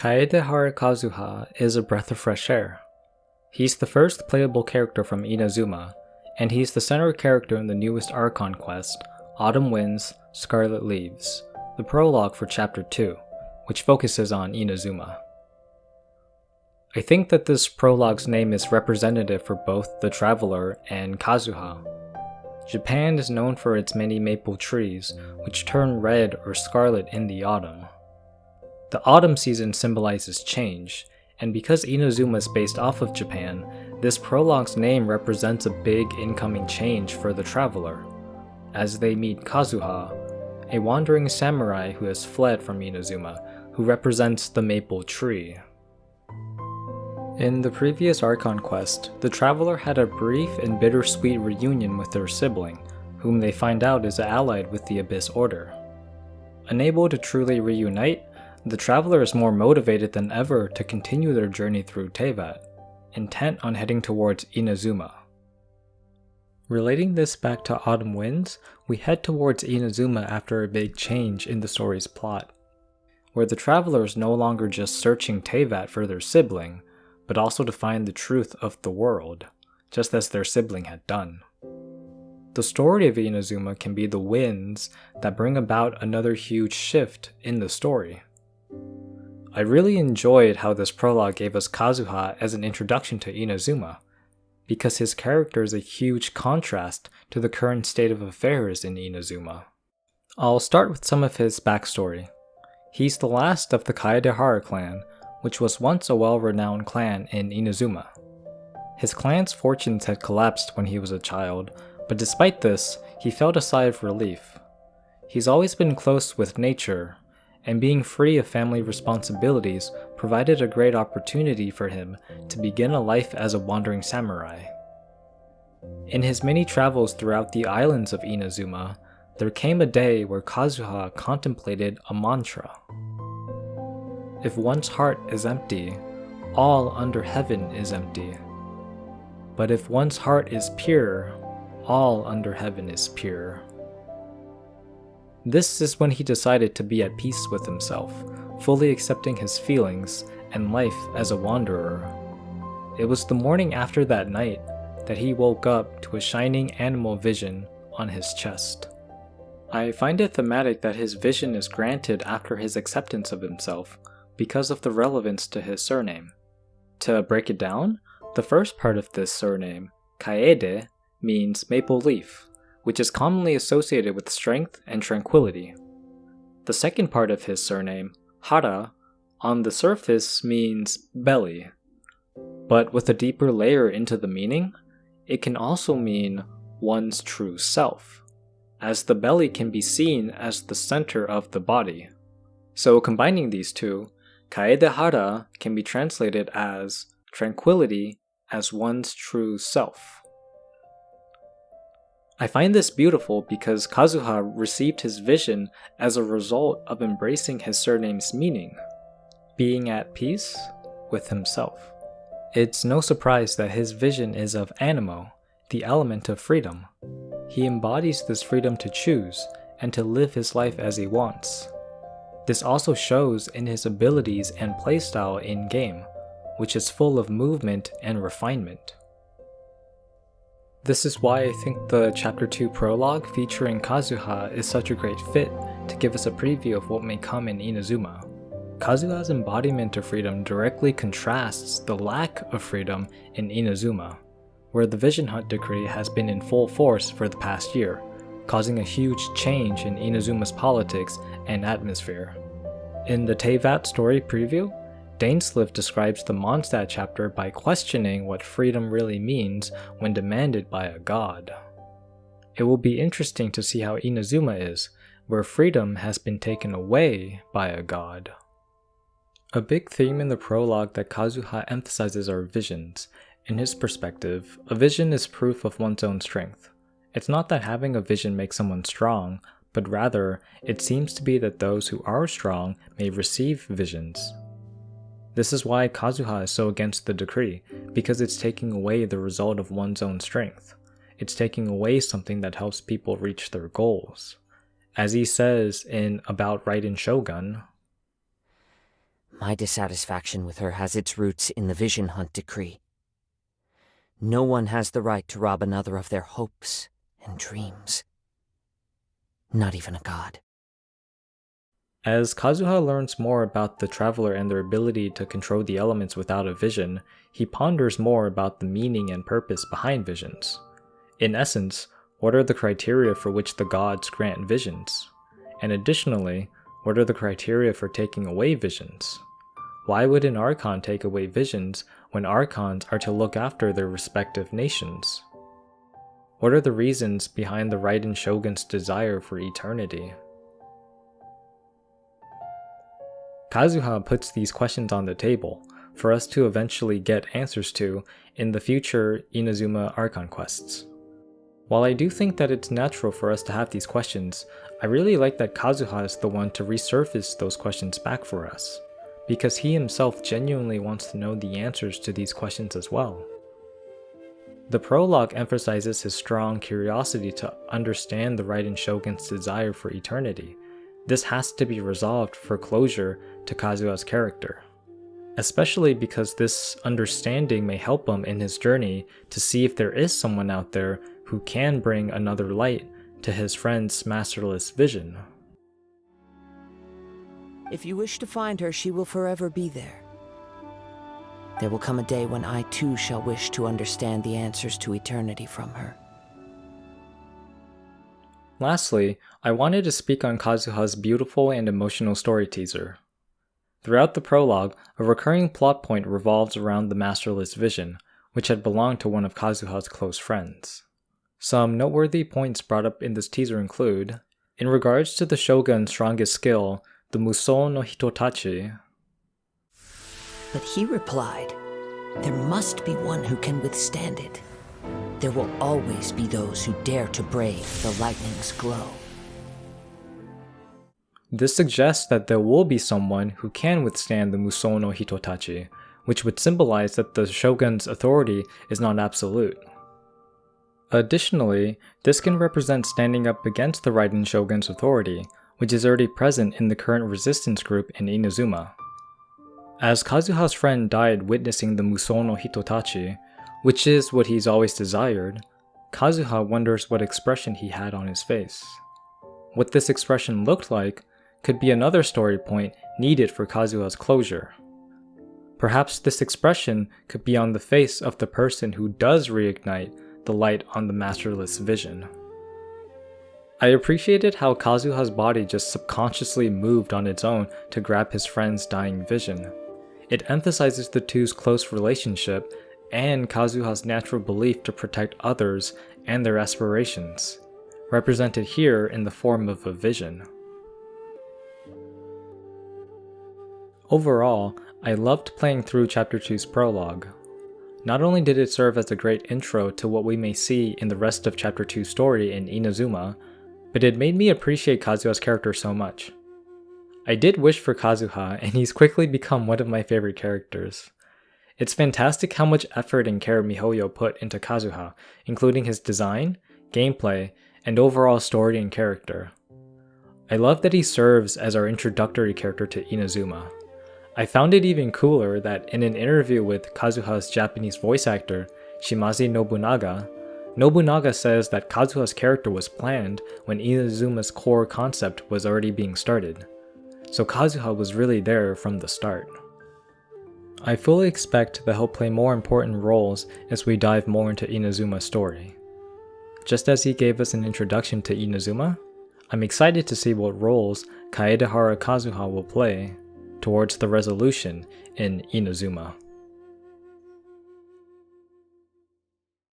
Kaedehara Kazuha is a breath of fresh air. He's the first playable character from Inazuma, and he's the center character in the newest Archon quest, Autumn Winds, Scarlet Leaves, the prologue for Chapter 2, which focuses on Inazuma. I think that this prologue's name is representative for both the Traveler and Kazuha. Japan is known for its many maple trees, which turn red or scarlet in the autumn. The autumn season symbolizes change, and because Inazuma is based off of Japan, this prologue's name represents a big incoming change for the Traveler, as they meet Kazuha, a wandering samurai who has fled from Inazuma, who represents the maple tree. In the previous Archon quest, the Traveler had a brief and bittersweet reunion with their sibling, whom they find out is allied with the Abyss Order. Unable to truly reunite, the Traveler is more motivated than ever to continue their journey through Teyvat, intent on heading towards Inazuma. Relating this back to Autumn Winds, we head towards Inazuma after a big change in the story's plot, where the Traveler is no longer just searching Teyvat for their sibling, but also to find the truth of the world, just as their sibling had done. The story of Inazuma can be the winds that bring about another huge shift in the story. I really enjoyed how this prologue gave us Kazuha as an introduction to Inazuma, because his character is a huge contrast to the current state of affairs in Inazuma. I'll start with some of his backstory. He's the last of the Kaedehara clan, which was once a well-renowned clan in Inazuma. His clan's fortunes had collapsed when he was a child, but despite this, he felt a sigh of relief. He's always been close with nature, and being free of family responsibilities provided a great opportunity for him to begin a life as a wandering samurai. In his many travels throughout the islands of Inazuma, there came a day where Kazuha contemplated a mantra. If one's heart is empty, all under heaven is empty. But if one's heart is pure, all under heaven is pure. This is when he decided to be at peace with himself, fully accepting his feelings and life as a wanderer. It was the morning after that night that he woke up to a shining animal vision on his chest. I find it thematic that his vision is granted after his acceptance of himself, because of the relevance to his surname. To break it down, the first part of this surname, Kaede, means maple leaf, which is commonly associated with strength and tranquility. The second part of his surname, Hara, on the surface means belly, but with a deeper layer into the meaning, it can also mean one's true self, as the belly can be seen as the center of the body. So combining these two, Kaedehara can be translated as tranquility as one's true self. I find this beautiful because Kazuha received his vision as a result of embracing his surname's meaning, being at peace with himself. It's no surprise that his vision is of animo, the element of freedom. He embodies this freedom to choose and to live his life as he wants. This also shows in his abilities and playstyle in-game, which is full of movement and refinement. This is why I think the Chapter 2 prologue featuring Kazuha is such a great fit to give us a preview of what may come in Inazuma. Kazuha's embodiment of freedom directly contrasts the lack of freedom in Inazuma, where the Vision Hunt decree has been in full force for the past year, causing a huge change in Inazuma's politics and atmosphere. In the Teyvat story preview, Dainsleif describes the Mondstadt chapter by questioning what freedom really means when demanded by a god. It will be interesting to see how Inazuma is, where freedom has been taken away by a god. A big theme in the prologue that Kazuha emphasizes are visions. In his perspective, a vision is proof of one's own strength. It's not that having a vision makes someone strong, but rather, it seems to be that those who are strong may receive visions. This is why Kazuha is so against the decree, because it's taking away the result of one's own strength. It's taking away something that helps people reach their goals. As he says in About Raiden Shogun, My dissatisfaction with her has its roots in the Vision Hunt decree. No one has the right to rob another of their hopes and dreams. Not even a god. As Kazuha learns more about the Traveler and their ability to control the elements without a vision, he ponders more about the meaning and purpose behind visions. In essence, what are the criteria for which the gods grant visions? And additionally, what are the criteria for taking away visions? Why would an Archon take away visions when Archons are to look after their respective nations? What are the reasons behind the Raiden Shogun's desire for eternity? Kazuha puts these questions on the table for us to eventually get answers to in the future Inazuma Archon quests. While I do think that it's natural for us to have these questions, I really like that Kazuha is the one to resurface those questions back for us, because he himself genuinely wants to know the answers to these questions as well. The prologue emphasizes his strong curiosity to understand the Raiden Shogun's desire for eternity. This has to be resolved for closure to Kazuha's character, especially because this understanding may help him in his journey to see if there is someone out there who can bring another light to his friend's masterless vision. If you wish to find her, she will forever be there. There will come a day when I too shall wish to understand the answers to eternity from her. Lastly, I wanted to speak on Kazuha's beautiful and emotional story teaser. Throughout the prologue, a recurring plot point revolves around the masterless vision, which had belonged to one of Kazuha's close friends. Some noteworthy points brought up in this teaser include, in regards to the Shogun's strongest skill, the Musou no Hitotachi. But he replied, "There must be one who can withstand it. There will always be those who dare to brave the lightning's glow." This suggests that there will be someone who can withstand the Musou no Hitotachi, which would symbolize that the Shogun's authority is not absolute. Additionally, this can represent standing up against the Raiden Shogun's authority, which is already present in the current resistance group in Inazuma. As Kazuha's friend died witnessing the Musou no Hitotachi, which is what he's always desired, Kazuha wonders what expression he had on his face. What this expression looked like could be another story point needed for Kazuha's closure. Perhaps this expression could be on the face of the person who does reignite the light on the masterless vision. I appreciated how Kazuha's body just subconsciously moved on its own to grab his friend's dying vision. It emphasizes the two's close relationship and Kazuha's natural belief to protect others and their aspirations, represented here in the form of a vision. Overall, I loved playing through Chapter 2's prologue. Not only did it serve as a great intro to what we may see in the rest of Chapter 2's story in Inazuma, but it made me appreciate Kazuha's character so much. I did wish for Kazuha, and he's quickly become one of my favorite characters. It's fantastic how much effort and care MiHoYo put into Kazuha, including his design, gameplay, and overall story and character. I love that he serves as our introductory character to Inazuma. I found it even cooler that in an interview with Kazuha's Japanese voice actor, Shimazi Nobunaga, Nobunaga says that Kazuha's character was planned when Inazuma's core concept was already being started, so Kazuha was really there from the start. I fully expect that he'll play more important roles as we dive more into Inazuma's story. Just as he gave us an introduction to Inazuma, I'm excited to see what roles Kaedehara Kazuha will play towards the resolution in Inazuma.